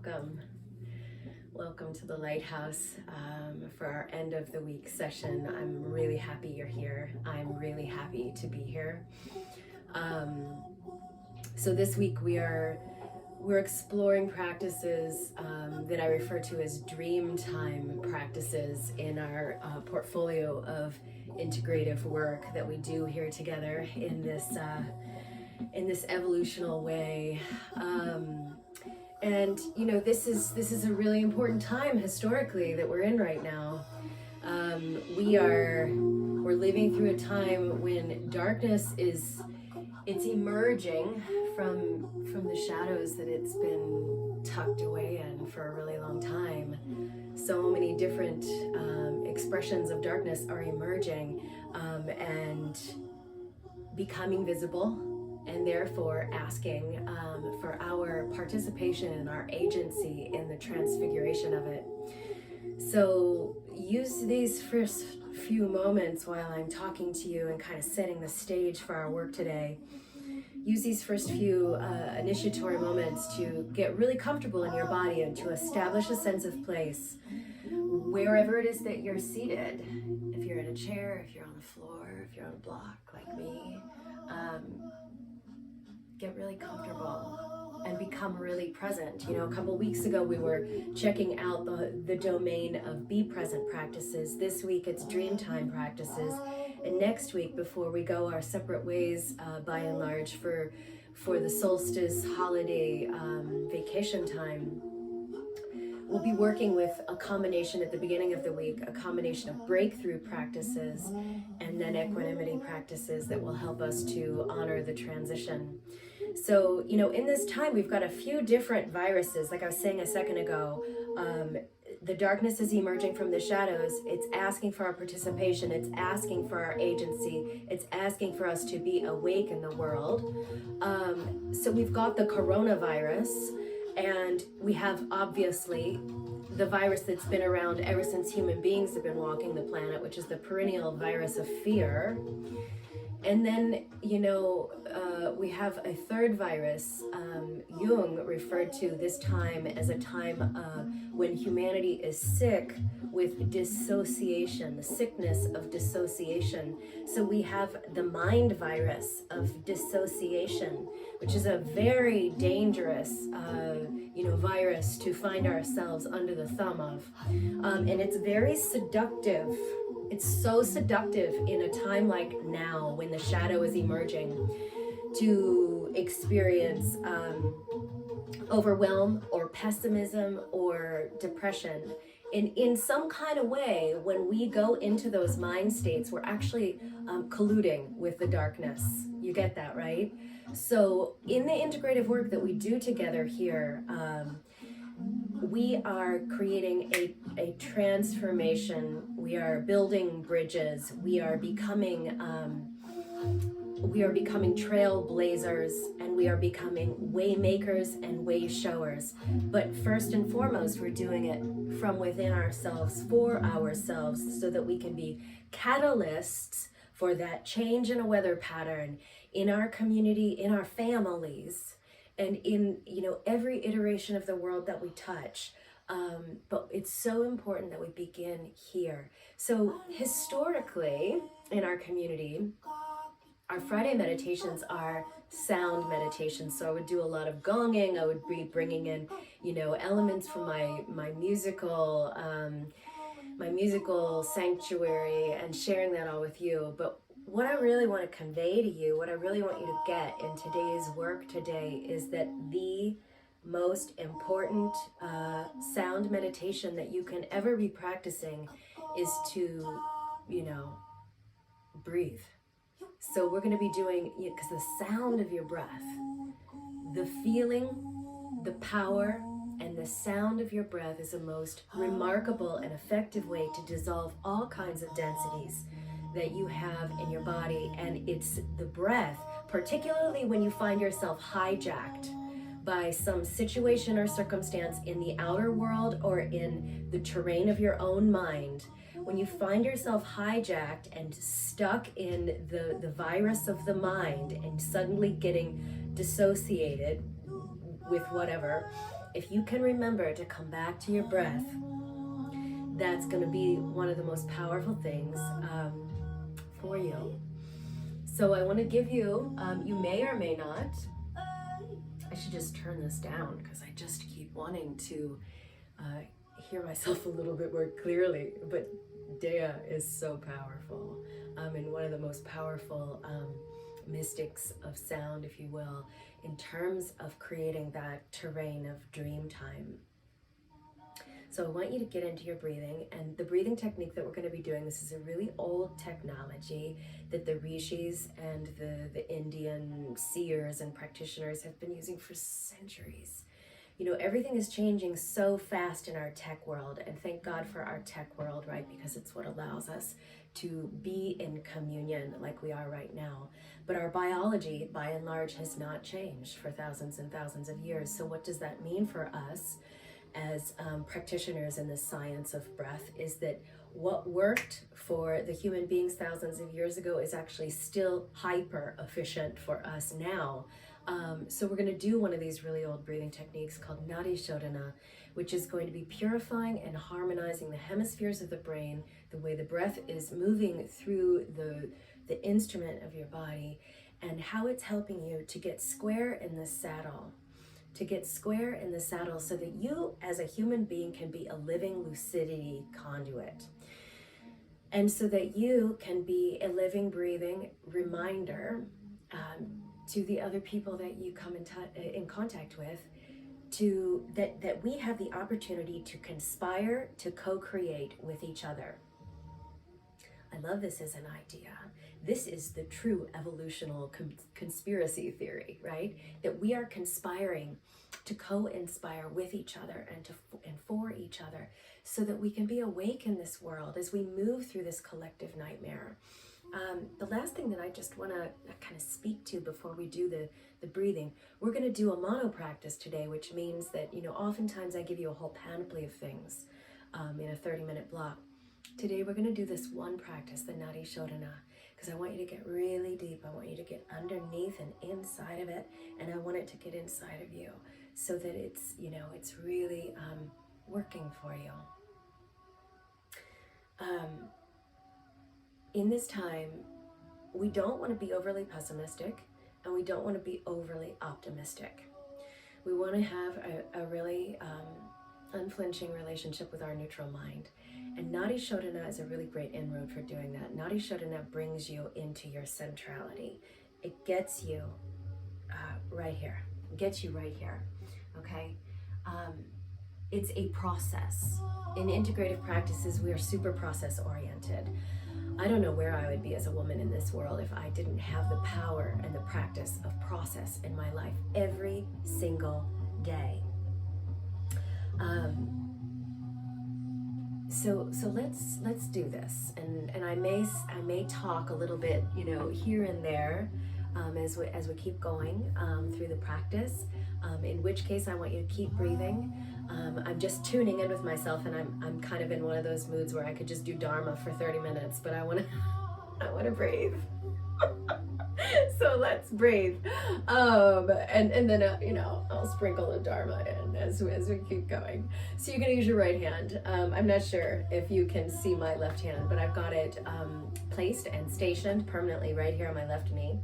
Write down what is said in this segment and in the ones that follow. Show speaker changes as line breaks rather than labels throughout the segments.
welcome. Welcome to the Lighthouse for our end of the week session. I'm really happy you're here. I'm really happy to be here. So this week we're exploring practices that I refer to as dream time practices in our portfolio of integrative work that we do here together in this evolutional way. And you know, this is a really important time historically that we're in right now. We're living through a time when darkness it's emerging from the shadows that it's been tucked away in for a really long time. So many different expressions of darkness are emerging and becoming visible, and therefore asking for our participation and our agency in the transfiguration of it. So use these first few moments while I'm talking to you and kind of setting the stage for our work today. Use these first few initiatory moments to get really comfortable in your body and to establish a sense of place wherever it is that you're seated. If you're in a chair, if you're on the floor, if you're on a block like me, get really comfortable and become really present. You know, a couple weeks ago we were checking out the domain of be present practices. This week it's dream time practices. And next week, before we go our separate ways, by and large, for the solstice holiday vacation time, we'll be working with a combination at the beginning of the week, a combination of breakthrough practices and then equanimity practices that will help us to honor the transition. So, you know, in this time, we've got a few different viruses. Like I was saying a second ago, the darkness is emerging from the shadows. It's asking for our participation. It's asking for our agency. It's asking for us to be awake in the world. So we've got the coronavirus, and we have obviously the virus that's been around ever since human beings have been walking the planet, which is the perennial virus of fear. And then, you know, we have a third virus. Jung referred to this time as a time when humanity is sick with dissociation, the sickness of dissociation. So we have the mind virus of dissociation, which is a very dangerous, virus to find ourselves under the thumb of. And it's very seductive. It's so seductive in a time like now when the shadow is emerging to experience overwhelm or pessimism or depression. In some kind of way, when we go into those mind states, we're actually colluding with the darkness. You get that, right? So in the integrative work that we do together here, we are creating a transformation. We are building bridges. We are becoming trailblazers, and we are becoming way makers and way showers. But first and foremost, we're doing it from within ourselves, for ourselves, so that we can be catalysts for that change in a weather pattern in our community, in our families, and in, you know, every iteration of the world that we touch. But it's so important that we begin here. So historically, in our community, our Friday meditations are sound meditations. So I would do a lot of gonging. I would be bringing in, you know, elements from my musical sanctuary and sharing that all with you. But what I really want to convey to you, what I really want you to get in today's work today, is that the most important sound meditation that you can ever be practicing is to, you know, breathe. So we're going to be doing, because the sound of your breath, the feeling, the power, and the sound of your breath is the most remarkable and effective way to dissolve all kinds of densities that you have in your body. And it's the breath, particularly when you find yourself hijacked by some situation or circumstance in the outer world or in the terrain of your own mind. When you find yourself hijacked and stuck in the virus of the mind and suddenly getting dissociated with whatever, If you can remember to come back to your breath, that's going to be one of the most powerful things for you. So I want to give you, you may or may not, I should just turn this down because I just keep wanting to hear myself a little bit more clearly. But Dea is so powerful, and one of the most powerful mystics of sound, if you will, in terms of creating that terrain of dream time. So I want you to get into your breathing, and the breathing technique that we're going to be doing, this is a really old technology that the rishis and the Indian seers and practitioners have been using for centuries. You know, everything is changing so fast in our tech world, and thank God for our tech world, right? Because it's what allows us to be in communion like we are right now. But our biology, by and large, has not changed for thousands and thousands of years. So what does that mean for us as practitioners in the science of breath is that what worked for the human beings thousands of years ago is actually still hyper efficient for us now. So we're going to do one of these really old breathing techniques called Nadi Shodhana, which is going to be purifying and harmonizing the hemispheres of the brain, the way the breath is moving through the instrument of your body, and how it's helping you to get square in the saddle. To get square in the saddle so that you as a human being can be a living lucidity conduit. And so that you can be a living, breathing reminder to the other people that you come in contact with, that we have the opportunity to conspire, to co-create with each other. I love this as an idea. This is the true evolutional conspiracy theory, right? That we are conspiring to co-inspire with each other and for each other so that we can be awake in this world as we move through this collective nightmare. The last thing that I just want to kind of speak to before we do the breathing, we're going to do a mono practice today, which means that, you know, oftentimes I give you a whole panoply of things in a 30-minute block. Today we're going to do this one practice, the Nadi Shodhana, because I want you to get really deep. I want you to get underneath and inside of it, and I want it to get inside of you so that it's, you know, it's really working for you. In this time, we don't want to be overly pessimistic, and we don't want to be overly optimistic. We want to have a really unflinching relationship with our neutral mind. And Nadi Shodhana is a really great inroad for doing that. Nadi Shodhana brings you into your centrality. It gets you right here. It gets you right here, okay? It's a process. In integrative practices, we are super process-oriented. I don't know where I would be as a woman in this world if I didn't have the power and the practice of process in my life every single day. So let's do this, and I may talk a little bit, you know, here and there, as we keep going through the practice. In which case, I want you to keep breathing. I'm just tuning in with myself, and I'm kind of in one of those moods where I could just do Dharma for 30 minutes, but I want to breathe. So let's breathe, and then you know, I'll sprinkle the Dharma in as we keep going. So you're going to use your right hand. I'm not sure if you can see my left hand, but I've got it placed and stationed permanently right here on my left knee.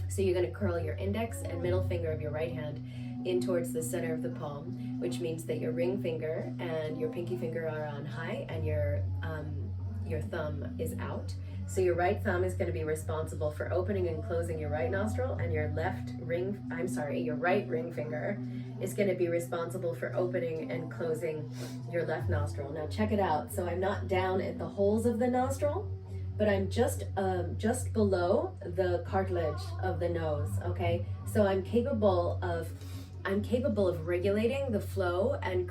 So you're going to curl your index and middle finger of your right hand in towards the center of the palm, which means that your ring finger and your pinky finger are on high, and your thumb is out. So your right thumb is going to be responsible for opening and closing your right nostril, and your your right ring finger is going to be responsible for opening and closing your left nostril. Now check it out. So I'm not down at the holes of the nostril, but I'm just below the cartilage of the nose, okay? So I'm capable of regulating the flow and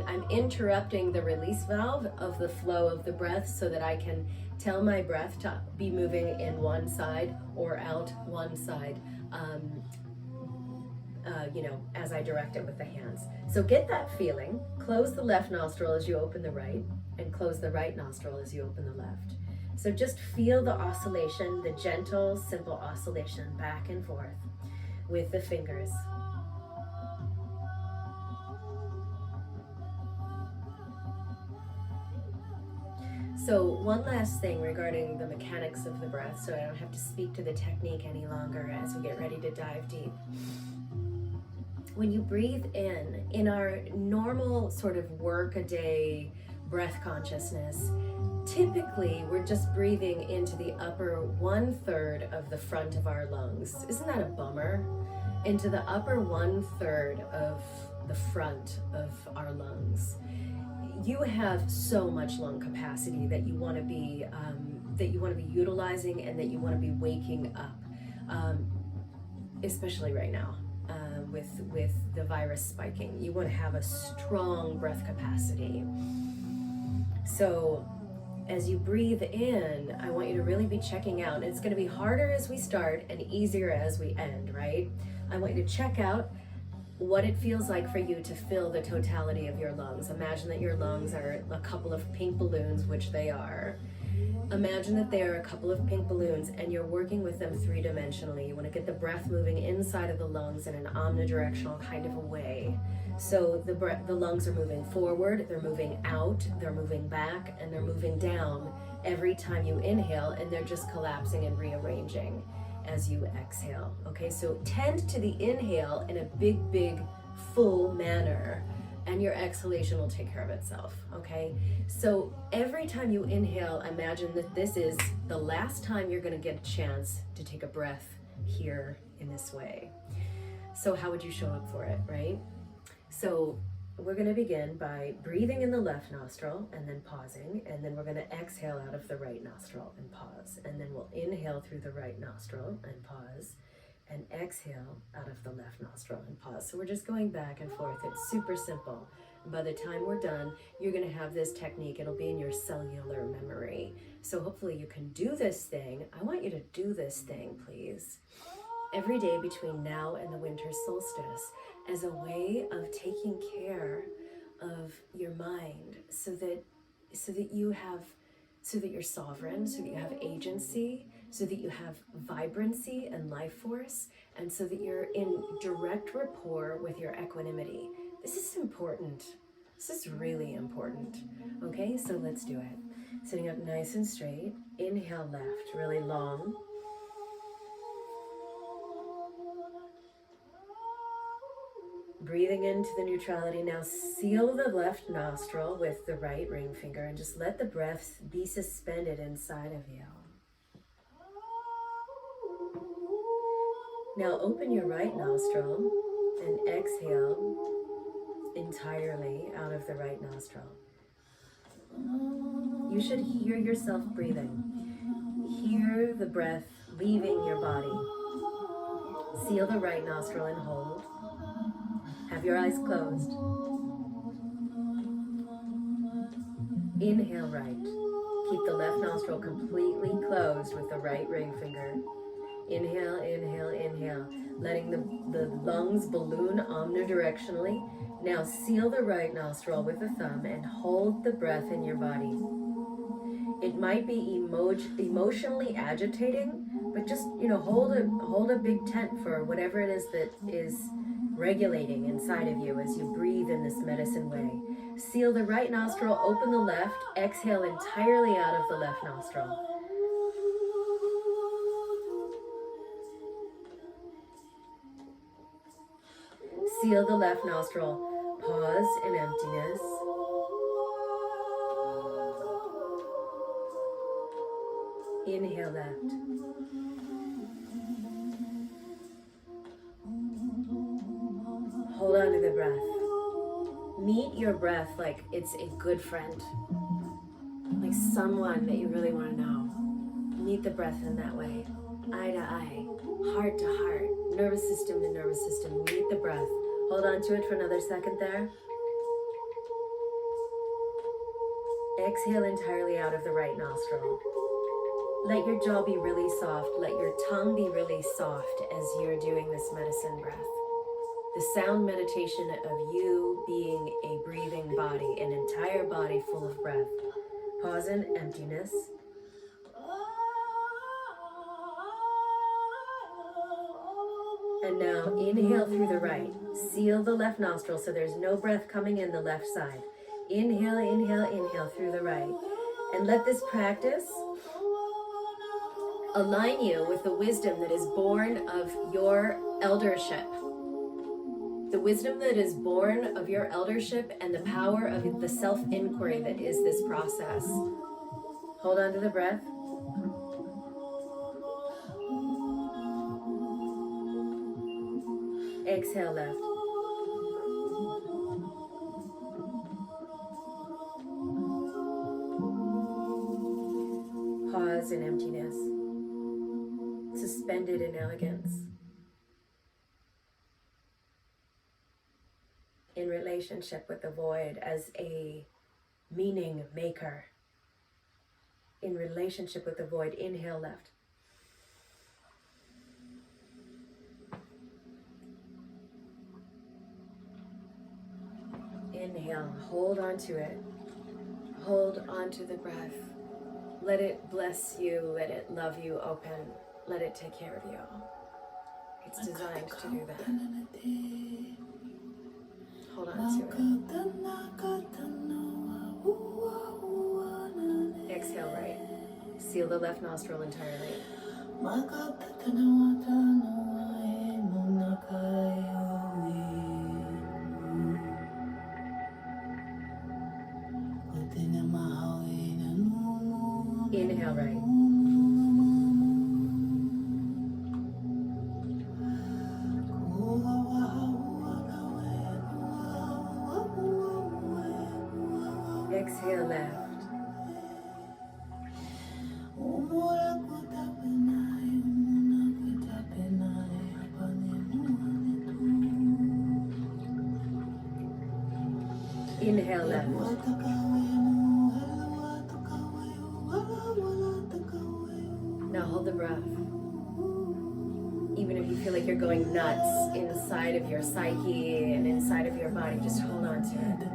I'm interrupting the release valve of the flow of the breath so that I can tell my breath to be moving in one side or out one side, you know, as I direct it with the hands. So get that feeling. Close the left nostril as you open the right, and close the right nostril as you open the left. So just feel the oscillation, the gentle, simple oscillation back and forth with the fingers. So one last thing regarding the mechanics of the breath, so I don't have to speak to the technique any longer as we get ready to dive deep. When you breathe in our normal sort of work-a-day breath consciousness, typically we're just breathing into the upper 1/3 of the front of our lungs. Isn't that a bummer? Into the upper 1/3 of the front of our lungs. You have so much lung capacity that you want to be utilizing and that you want to be waking up, especially right now. With the virus spiking, you want to have a strong breath capacity. So as you breathe in, I want you to really be checking out. And it's going to be harder as we start and easier as we end, right? I want you to check out what it feels like for you to fill the totality of your lungs. Imagine that your lungs are a couple of pink balloons, which they are. Imagine that they are a couple of pink balloons and you're working with them three-dimensionally. You want to get the breath moving inside of the lungs in an omnidirectional kind of a way. So the lungs are moving forward, they're moving out, they're moving back, and they're moving down every time you inhale, and they're just collapsing and rearranging as you exhale. Okay, so tend to the inhale in a big, full manner, and your exhalation will take care of itself. Okay, so every time you inhale, imagine that this is the last time you're going to get a chance to take a breath here in this way. So how would you show up for it, right? So we're going to begin by breathing in the left nostril and then pausing, and then we're going to exhale out of the right nostril and pause, and then we'll inhale through the right nostril and pause, and exhale out of the left nostril and pause. So we're just going back and forth. It's super simple. And by the time we're done, you're going to have this technique. It'll be in your cellular memory. So hopefully you can do this thing. I want you to do this thing, please, every day between now and the winter solstice, as a way of taking care of your mind, so that you're sovereign, so that you have agency, so that you have vibrancy and life force, and so that you're in direct rapport with your equanimity. This is important. This is really important. Okay, so let's do it. Sitting up nice and straight. Inhale left, really long. Breathing into the neutrality. Now seal the left nostril with the right ring finger and just let the breath be suspended inside of you. Now open your right nostril and exhale entirely out of the right nostril. You should hear yourself breathing. Hear the breath leaving your body. Seal the right nostril and hold. Have your eyes closed. Inhale right. Keep the left nostril completely closed with the right ring finger. Inhale, inhale, inhale. Letting the lungs balloon omnidirectionally. Now seal the right nostril with the thumb and hold the breath in your body. It might be emotionally agitating, but just, hold a big tent for whatever it is that is regulating inside of you as you breathe in this medicine way. Seal the right nostril, open the left, exhale entirely out of the left nostril. Seal the left nostril, pause in emptiness. Inhale left. Hold on to the breath. Meet your breath like it's a good friend, like someone that you really want to know. Meet the breath in that way, eye to eye, heart to heart, nervous system to nervous system. Meet the breath. Hold on to it for another second there. Exhale entirely out of the right nostril. Let your jaw be really soft. Let your tongue be really soft as you're doing this medicine breath. The sound meditation of you being a breathing body, an entire body full of breath. Pause in emptiness. And now inhale through the right. Seal the left nostril so there's no breath coming in the left side. Inhale, inhale, inhale through the right. And let this practice align you with the wisdom that is born of your eldership. The wisdom that is born of your eldership and the power of the self-inquiry that is this process. Hold on to the breath. Exhale left. Pause in emptiness. Suspended in elegance. In relationship with the void as a meaning maker. In relationship with the void. Inhale left. Inhale, hold on to it. Hold on to the breath. Let it bless you, let it love you open. Let it take care of you. It's designed to do that. Hold on to it. Exhale right. Seal the left nostril entirely. Inhale right. Exhale left. Inhale left. Now hold the breath. Even if you feel like you're going nuts inside of your psyche and inside of your body, just hold on to it.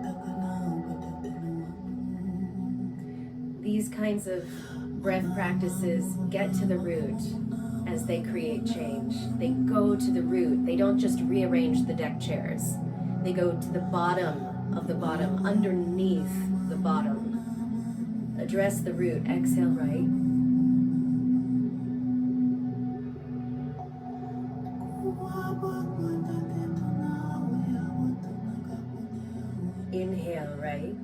These kinds of breath practices get to the root as they create change. They go to the root. They don't just rearrange the deck chairs. They go to the bottom of the bottom, underneath the bottom. Address the root. Exhale right. Inhale right.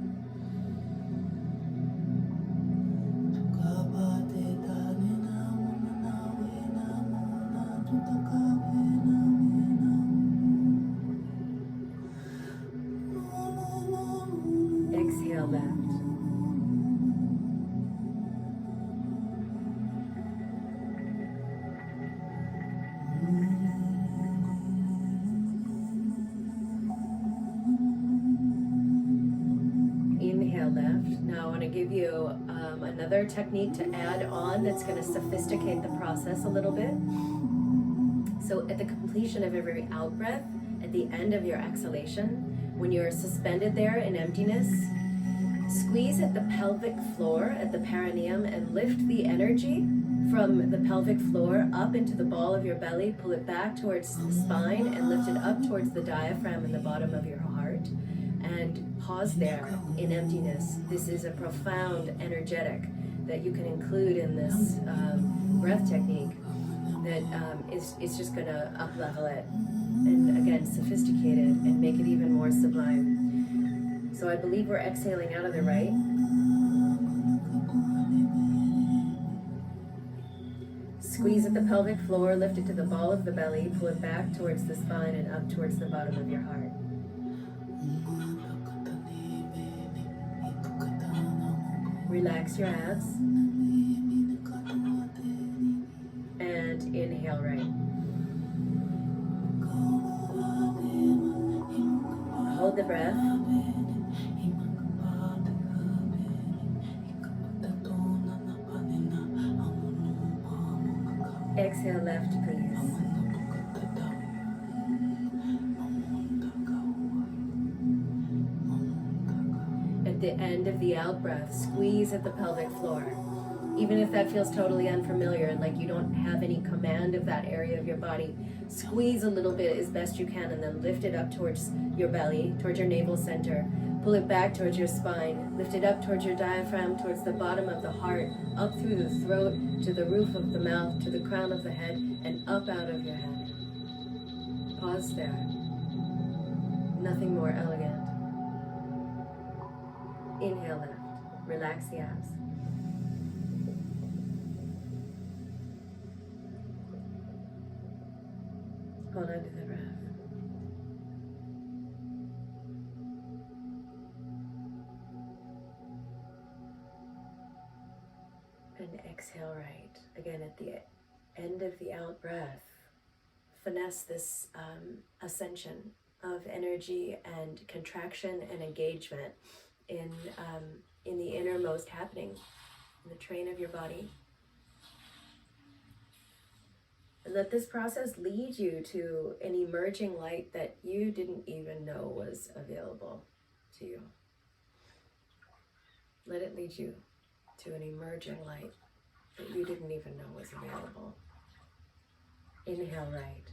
Exhale left. Inhale left. Now I want to give you another technique to add on that's going to sophisticate the process a little bit. So at the completion of every out breath, at the end of your exhalation, when you're suspended there in emptiness, squeeze at the pelvic floor, at the perineum, and lift the energy from the pelvic floor up into the ball of your belly. Pull it back towards the spine and lift it up towards the diaphragm and the bottom of your heart. And pause there in emptiness. This is a profound energetic that you can include in this breath technique that is just going to up-level it and, again, sophisticate it and make it even more sublime. So I believe we're exhaling out of the right. Squeeze at the pelvic floor, lift it to the ball of the belly, pull it back towards the spine and up towards the bottom of your heart. Relax your abs. And inhale right. Hold the breath. Exhale left, please. At the end of the out breath, squeeze at the pelvic floor. Even if that feels totally unfamiliar and like you don't have any command of that area of your body, Squeeze a little bit as best you can, and then lift it up towards your belly, towards your navel center. Pull it back towards your spine. Lift it up towards your diaphragm, towards the bottom of the heart, up through the throat, to the roof of the mouth, to the crown of the head, and up out of your head. Pause there. Nothing more elegant. Inhale left. Relax the abs. Hold on to the breath. And exhale right. Again, at the end of the out breath, finesse this ascension of energy and contraction and engagement in the innermost happening, in the train of your body. And let this process lead you to an emerging light that you didn't even know was available to you. Let it lead you to an emerging light that you didn't even know was available. Inhale right.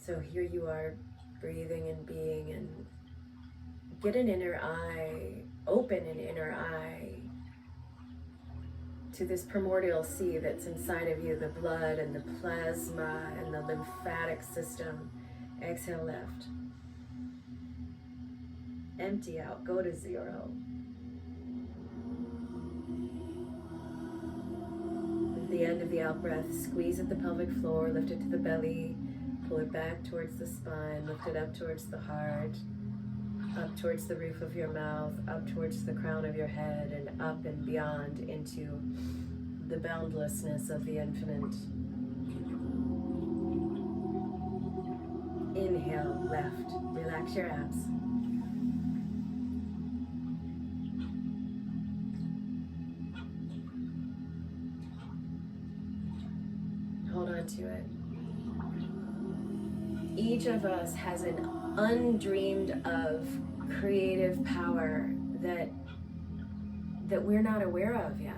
So here you are, breathing and being, and get an inner eye, open an inner eye to this primordial sea that's inside of you, the blood and the plasma and the lymphatic system. Exhale left. Empty out, go to zero. At the end of the out breath, squeeze at the pelvic floor, lift it to the belly, pull it back towards the spine, lift it up towards the heart, up towards the roof of your mouth, up towards the crown of your head, and up and beyond into the boundlessness of the infinite. Inhale, left. Relax your abs. Hold on to it. Each of us has an undreamed of creative power that we're not aware of yet.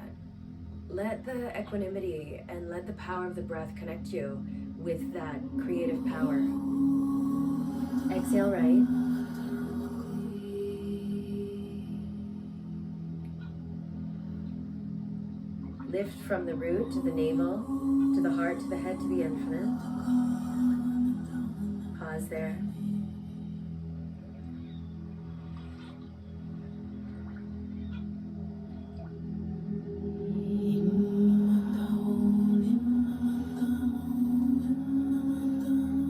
Let the equanimity and let the power of the breath connect you with that creative power. Exhale right. Lift from the root to the navel, to the heart, to the head, to the infinite. Pause there.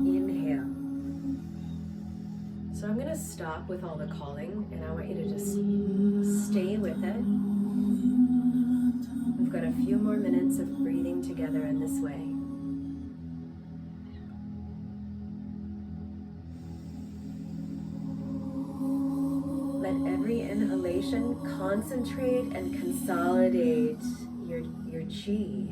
Inhale. So I'm going to stop with all the calling, and I want you to just stay with it. We've got a few more minutes of breathing together in this way. Let every inhalation concentrate and consolidate your chi.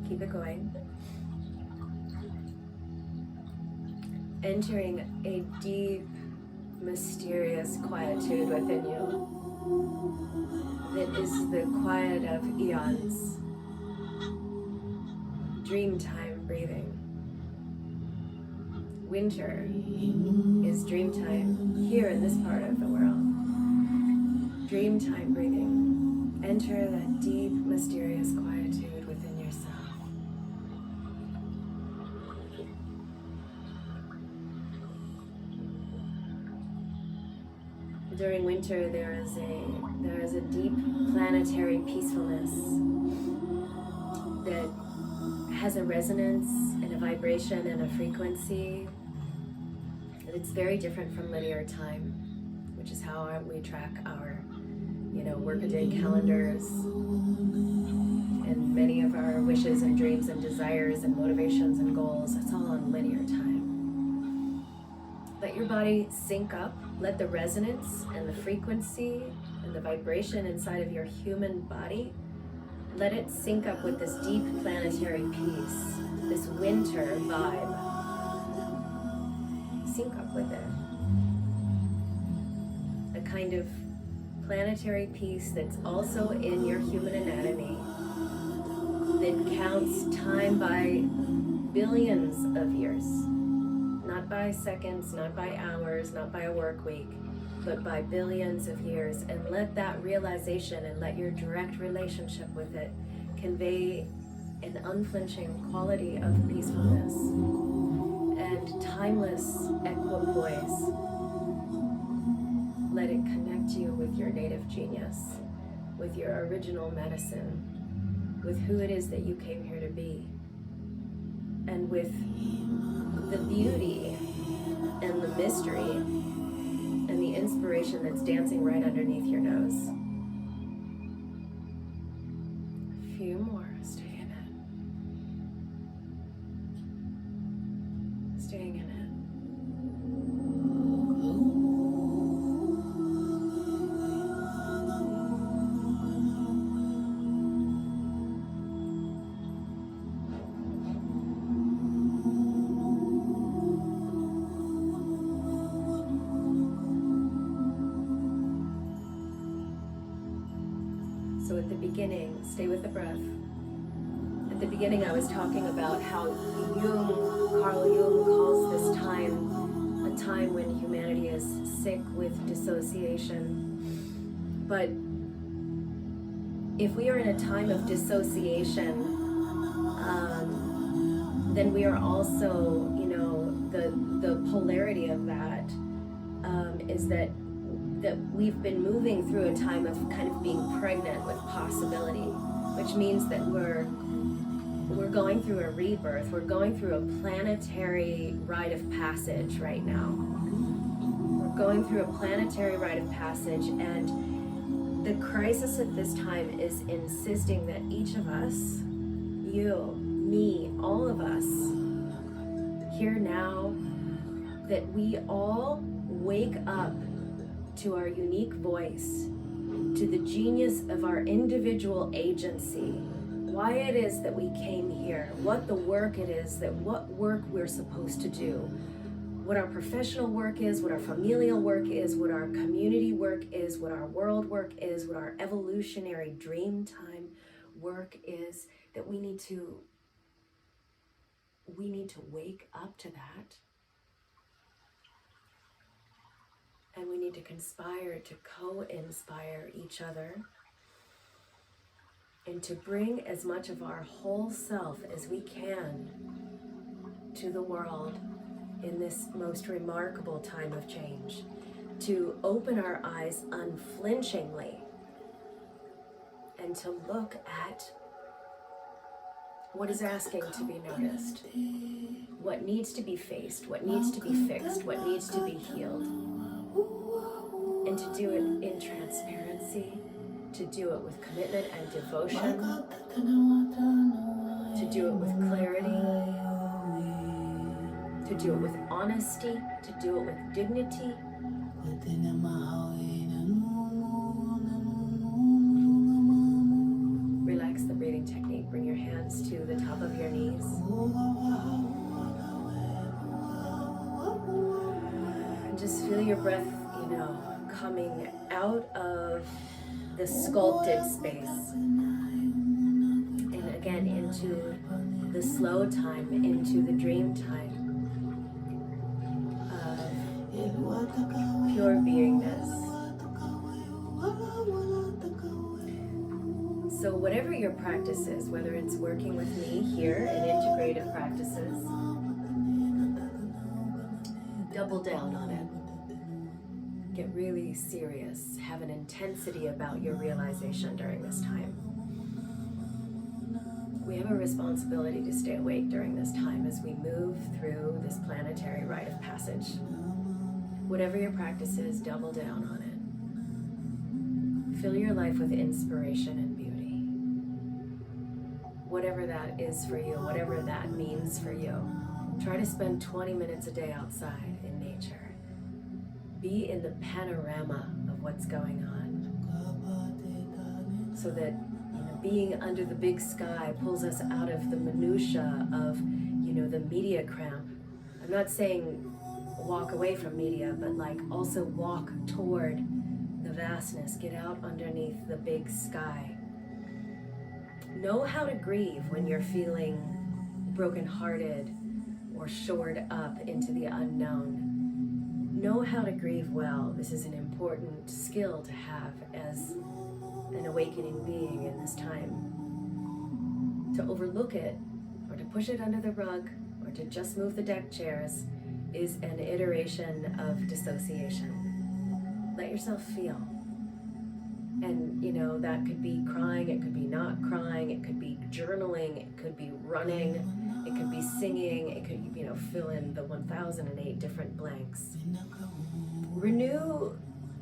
Keep it going. Entering a deep, mysterious quietude within you that is the quiet of eons. Dreamtime breathing. Winter is dreamtime here in this part of the world. Dreamtime breathing. Enter that deep, mysterious quietude within yourself. During winter, there is a deep planetary peacefulness that has a resonance and a vibration and a frequency. And it's very different from linear time, which is how we track our, workaday calendars and many of our wishes and dreams and desires and motivations and goals. It's all on linear time. Let your body sync up. Let the resonance and the frequency and the vibration inside of your human body, let it sync up with this deep planetary peace, this winter vibe. Sync up with it. A kind of planetary peace that's also in your human anatomy, that counts time by billions of years, not by seconds, not by hours, not by a work week, but by billions of years. And let that realization and let your direct relationship with it convey an unflinching quality of peacefulness and timeless equipoise. Let it connect you with your native genius, with your original medicine, with who it is that you came here to be, and with the beauty and the mystery and the inspiration that's dancing right underneath your nose. A few more. Stay in it. Staying in it. So at the beginning, stay with the breath. At the beginning, I was talking about how Carl Jung calls this time a time when humanity is sick with dissociation. But if we are in a time of dissociation, then we are also, the polarity of that is that we've been moving through a time of kind of being pregnant with possibility, which means that we're going through a rebirth. We're going through a planetary rite of passage right now. We're going through a planetary rite of passage, and the crisis at this time is insisting that each of us, you, me, all of us, here now, that we all wake up to our unique voice, to the genius of our individual agency, why it is that we came here, what the work it is, what work we're supposed to do, what our professional work is, what our familial work is, what our community work is, what our world work is, what our evolutionary dream time work is, that we need to wake up to that. And we need to conspire to co-inspire each other and to bring as much of our whole self as we can to the world in this most remarkable time of change, to open our eyes unflinchingly and to look at what is asking to be noticed, what needs to be faced, what needs to be fixed, what needs to be healed. And to do it in transparency, to do it with commitment and devotion, to do it with clarity, to do it with honesty, to do it with dignity. Relax the breathing technique. Bring your hands to the top of your knees. And just feel your breath, coming out of the sculpted space and again into the slow time, into the dream time of pure beingness. So whatever your practice is, whether it's working with me here in integrative practices, double down on it. Get really serious. Have an intensity about your realization during this time. We have a responsibility to stay awake during this time as we move through this planetary rite of passage. Whatever your practice is, double down on it. Fill your life with inspiration and beauty. Whatever that is for you, whatever that means for you. Try to spend 20 minutes a day outside in nature. Be in the panorama of what's going on, so that being under the big sky pulls us out of the minutia of the media cramp. I'm not saying walk away from media, but like also walk toward the vastness. Get out underneath the big sky. Know how to grieve when you're feeling brokenhearted or shored up into the unknown. Know how to grieve well. This is an important skill to have as an awakening being in this time. To overlook it, or to push it under the rug, or to just move the deck chairs is an iteration of dissociation. Let yourself feel. And that could be crying, it could be not crying, it could be journaling, it could be running, it could be singing, it could, fill in the 1008 different blanks. Renew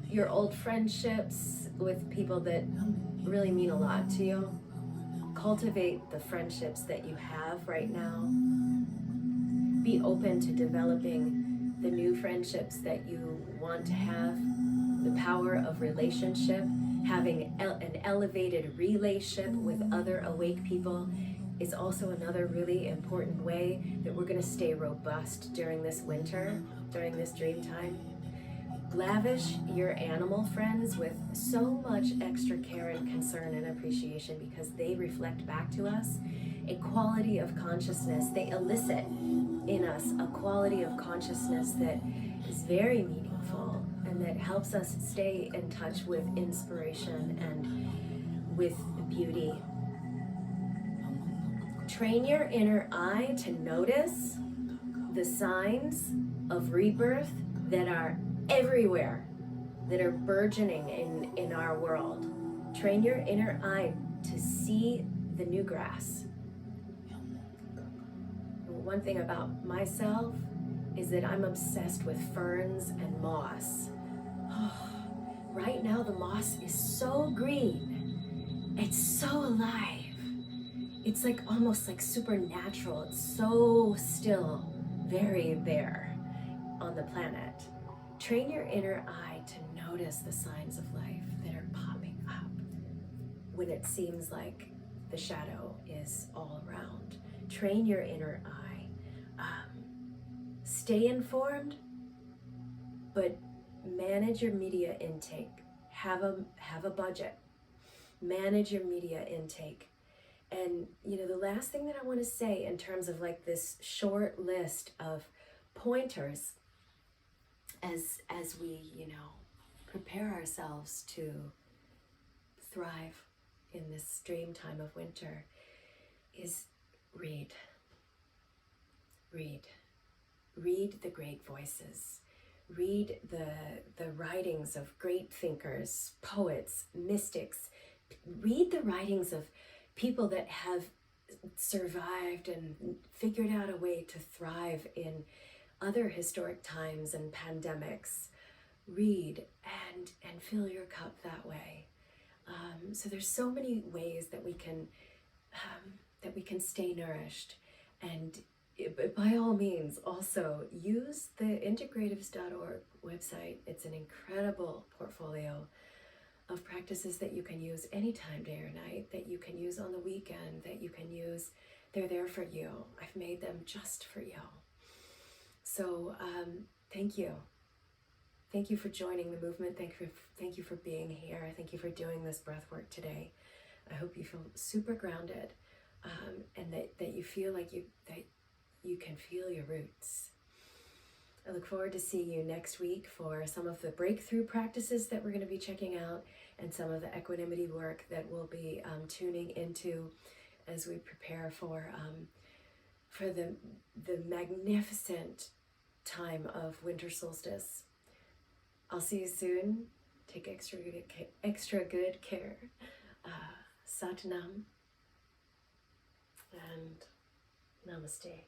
your old friendships with people that really mean a lot to you. Cultivate the friendships that you have right now. Be open to developing the new friendships that you want to have. The power of relationship, having an elevated relationship with other awake people is also another really important way that we're going to stay robust during this winter, during this dream time. Lavish your animal friends with so much extra care and concern and appreciation, because they reflect back to us a quality of consciousness. They elicit in us a quality of consciousness that is very meaningful and that helps us stay in touch with inspiration and with beauty. Train your inner eye to notice the signs of rebirth that are everywhere, that are burgeoning in our world. Train your inner eye to see the new grass. One thing about myself is that I'm obsessed with ferns and moss. Right now the moss is so green. It's so alive. It's like almost like supernatural. It's so still, very bare on the planet. Train your inner eye to notice the signs of life that are popping up when it seems like the shadow is all around. Train your inner eye. Stay informed, but manage your media intake. Have a budget. Manage your media intake. And the last thing that I want to say in terms of like this short list of pointers as we prepare ourselves to thrive in this dream time of winter is read the great voices. Read the writings of great thinkers, poets, mystics. Read the writings of people that have survived and figured out a way to thrive in other historic times and pandemics. Read and fill your cup that way. So there's so many ways that we can stay nourished. And by all means, also use the integratives.org website. It's an incredible portfolio of practices that you can use anytime, day or night, that you can use on the weekend, that you can use. They're there for you. I've made them just for you. So thank you. Thank you for joining the movement. Thank you for being here. Thank you for doing this breath work today. I hope you feel super grounded, and that you feel like you can feel your roots. I look forward to seeing you next week for some of the breakthrough practices that we're going to be checking out, and some of the equanimity work that we'll be tuning into as we prepare for the magnificent time of winter solstice. I'll see you soon. Take extra good care. Sat Nam and Namaste.